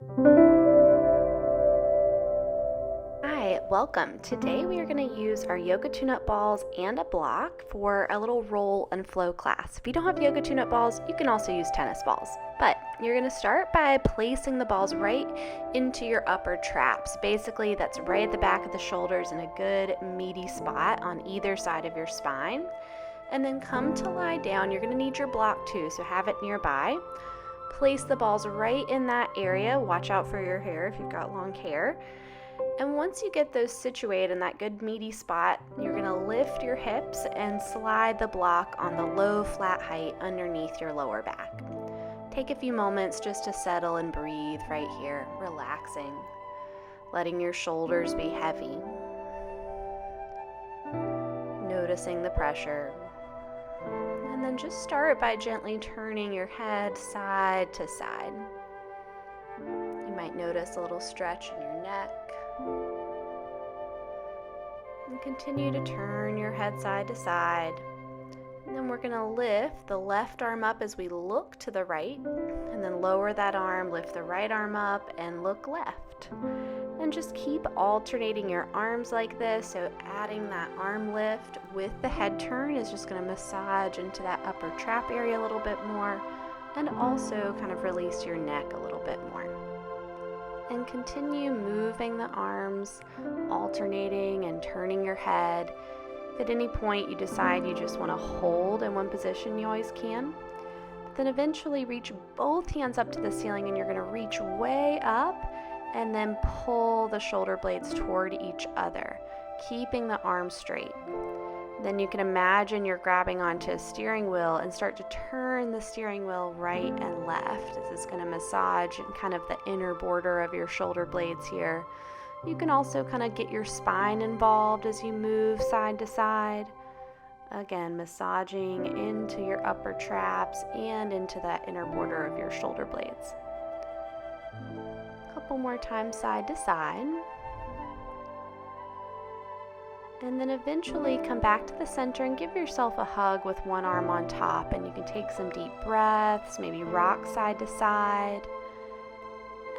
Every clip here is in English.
Hi, welcome. Today we are going to use our yoga tune-up balls and a block for a little roll and flow class. If you don't have yoga tune-up balls, you can also use tennis balls. But you're going to start by placing the balls right into your upper traps. Basically, that's right at the back of the shoulders in a good meaty spot on either side of your spine. And then come to lie down. You're going to need your block too, so have it nearby. Place the balls right in that area. Watch out for your hair if you've got long hair. And once you get those situated in that good meaty spot, you're going to lift your hips and slide the block on the low flat height underneath your lower back. Take a few moments just to settle and breathe right here, relaxing, letting your shoulders be heavy, noticing the pressure. And then just start by gently turning your head side to side. You might notice a little stretch in your neck. And continue to turn your head side to side. And then we're going to lift the left arm up as we look to the right, and then lower that arm, lift the right arm up, and look left. And just keep alternating your arms like this, so adding that arm lift with the head turn is just going to massage into that upper trap area a little bit more, and also kind of release your neck a little bit more. And continue moving the arms, alternating and turning your head. If at any point you decide you just want to hold in one position, you always can. But then eventually reach both hands up to the ceiling, and you're going to reach way up and then pull the shoulder blades toward each other, keeping the arms straight. Then you can imagine you're grabbing onto a steering wheel and start to turn the steering wheel right and left. This is going to massage kind of the inner border of your shoulder blades here. You can also kind of get your spine involved as you move side to side. Again, massaging into your upper traps and into that inner border of your shoulder blades. A couple more times side to side. And then eventually come back to the center and give yourself a hug with one arm on top. And you can take some deep breaths, maybe rock side to side.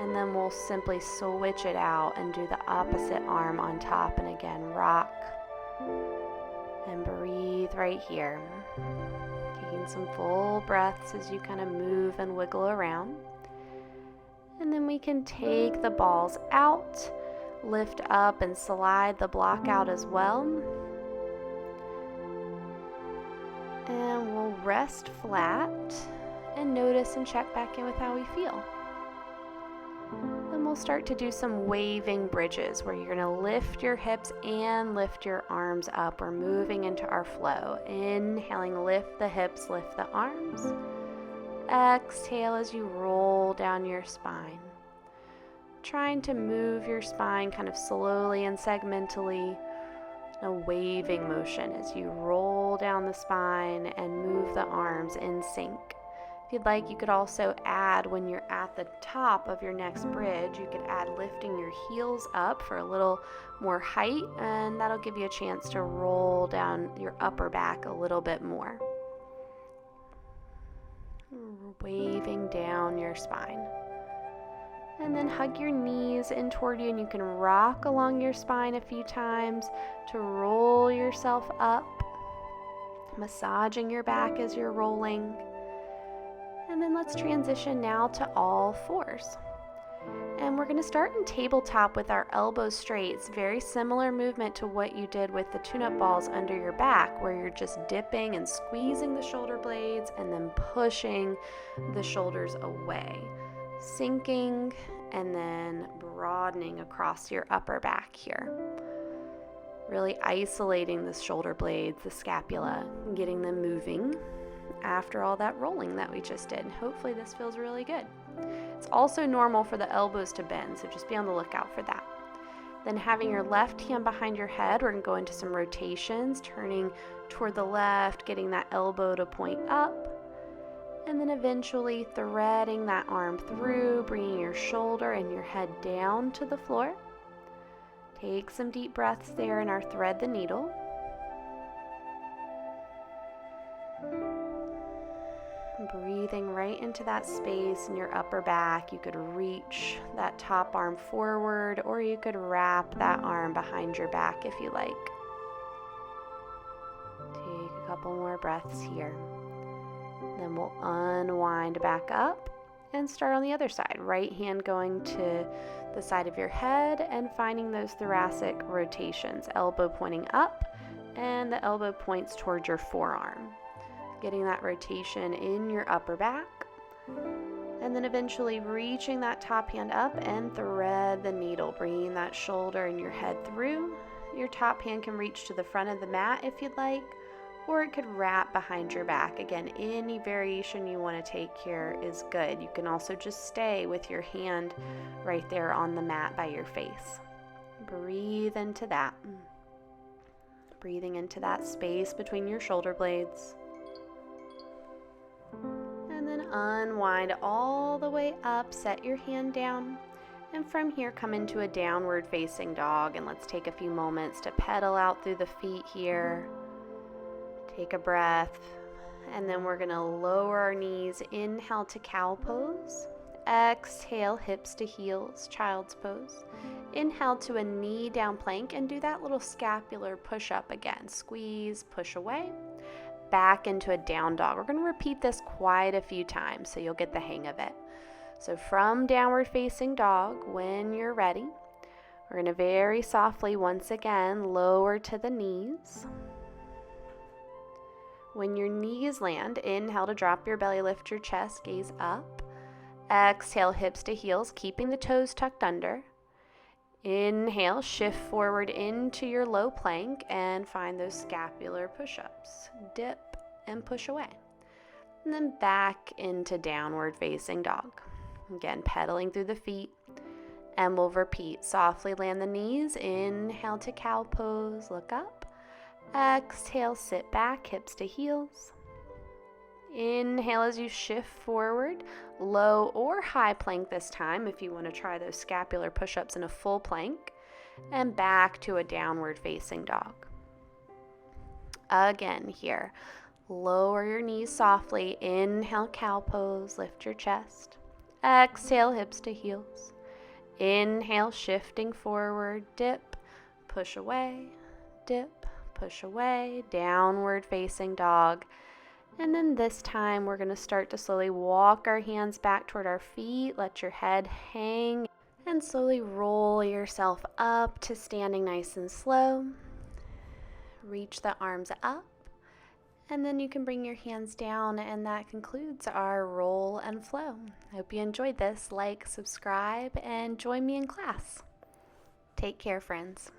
And then we'll simply switch it out and do the opposite arm on top. And again, rock and breathe right here. Taking some full breaths as you kind of move and wiggle around. And then we can take the balls out. Lift up and slide the block out as well. And we'll rest flat and notice and check back in with how we feel. Then we'll start to do some waving bridges where you're going to lift your hips and lift your arms up. We're moving into our flow. Inhaling, lift the hips, lift the arms. Exhale as you roll down your spine. Trying to move your spine kind of slowly and segmentally, a waving motion as you roll down the spine and move the arms in sync. If you'd like, you could also add, when you're at the top of your next bridge, you could add lifting your heels up for a little more height, and that'll give you a chance to roll down your upper back a little bit more. Waving down your spine. And then hug your knees in toward you, and you can rock along your spine a few times to roll yourself up, massaging your back as you're rolling. And then let's transition now to all fours. And we're going to start in tabletop with our elbows straight. It's very similar movement to what you did with the tune-up balls under your back, where you're just dipping and squeezing the shoulder blades and then pushing the shoulders away. Sinking and then broadening across your upper back here. Really isolating the shoulder blades, the scapula, and getting them moving after all that rolling that we just did. Hopefully this feels really good. It's also normal for the elbows to bend, so just be on the lookout for that. Then having your left hand behind your head, we're going to go into some rotations, turning toward the left, getting that elbow to point up. And then eventually threading that arm through, bringing your shoulder and your head down to the floor. Take some deep breaths there in our thread the needle. Breathing right into that space in your upper back. You could reach that top arm forward, or you could wrap that arm behind your back if you like. Take a couple more breaths here. Then we'll unwind back up and start on the other side. Right hand going to the side of your head and finding those thoracic rotations. Elbow pointing up and the elbow points towards your forearm. Getting that rotation in your upper back. And then eventually reaching that top hand up and thread the needle, bringing that shoulder and your head through. Your top hand can reach to the front of the mat if you'd like, or it could wrap behind your back. Again, any variation you want to take here is good. You can also just stay with your hand right there on the mat by your face. Breathe into that. Breathing into that space between your shoulder blades. And then unwind all the way up, set your hand down, and from here come into a downward facing dog. And let's take a few moments to pedal out through the feet here. Take a breath, and then we're going to lower our knees. Inhale to cow pose. Exhale, hips to heels, child's pose. Inhale to a knee down plank and do that little scapular push up again. Squeeze, push away. Back into a down dog. We're going to repeat this quite a few times so you'll get the hang of it. So from downward facing dog, when you're ready, we're going to very softly once again lower to the knees. When your knees land, inhale to drop your belly, lift your chest, gaze up. Exhale, hips to heels, keeping the toes tucked under. Inhale, shift forward into your low plank and find those scapular push-ups. Dip and push away. And then back into downward facing dog. Again, pedaling through the feet. And we'll repeat. Softly land the knees. Inhale to cow pose, look up. Exhale, sit back, hips to heels. Inhale as you shift forward, low or high plank this time if you want to try those scapular push-ups in a full plank, and back to a downward facing dog. Again here, lower your knees softly, inhale cow pose, lift your chest. Exhale, hips to heels. Inhale, shifting forward, dip, push away, dip, push away, downward facing dog. And then this time we're going to start to slowly walk our hands back toward our feet. Let your head hang and slowly roll yourself up to standing nice and slow. Reach the arms up, and then you can bring your hands down, and that concludes our roll and flow. I hope you enjoyed this. Like, subscribe, and join me in class. Take care, friends.